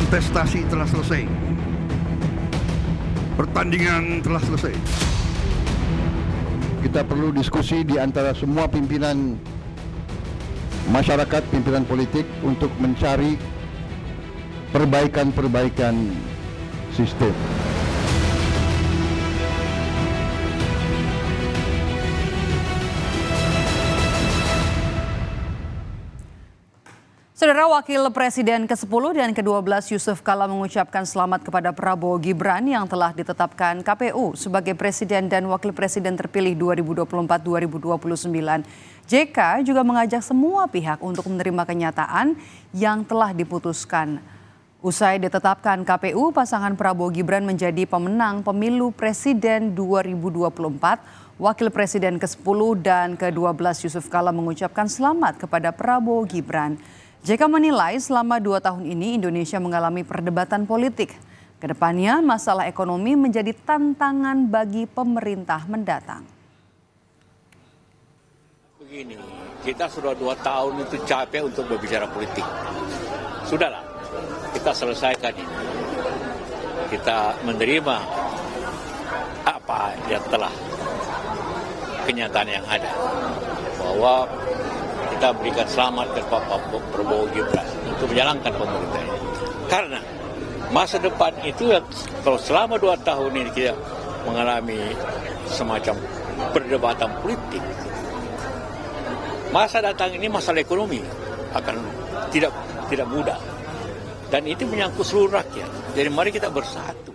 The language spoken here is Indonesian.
Kontestasi telah selesai. Pertandingan telah selesai. Kita perlu diskusi di antara semua pimpinan masyarakat, pimpinan politik untuk mencari perbaikan-perbaikan sistem. Saudara Wakil Presiden ke-10 dan ke-12 Yusuf Kala mengucapkan selamat kepada Prabowo Gibran yang telah ditetapkan KPU sebagai Presiden dan Wakil Presiden terpilih 2024-2029. JK juga mengajak semua pihak untuk menerima kenyataan yang telah diputuskan. Usai ditetapkan KPU, pasangan Prabowo Gibran menjadi pemenang pemilu Presiden 2024. Wakil Presiden ke-10 dan ke-12 Yusuf Kala mengucapkan selamat kepada Prabowo Gibran. JK menilai selama 2 tahun ini Indonesia mengalami perdebatan politik. Kedepannya masalah ekonomi menjadi tantangan bagi pemerintah mendatang. Begini, kita sudah 2 tahun itu capek untuk berbicara politik. Sudahlah, kita selesaikan ini. Kita menerima apa yang telah kenyataan yang ada. Bahwa kita berikan selamat kepada Pak Prabowo Gibran untuk menjalankan pemerintah ini. Karena masa depan itu kalau selama 2 tahun ini kita mengalami semacam perdebatan politik, masa datang ini masalah ekonomi akan tidak mudah. Dan itu menyangkut seluruh rakyat. Jadi mari kita bersatu.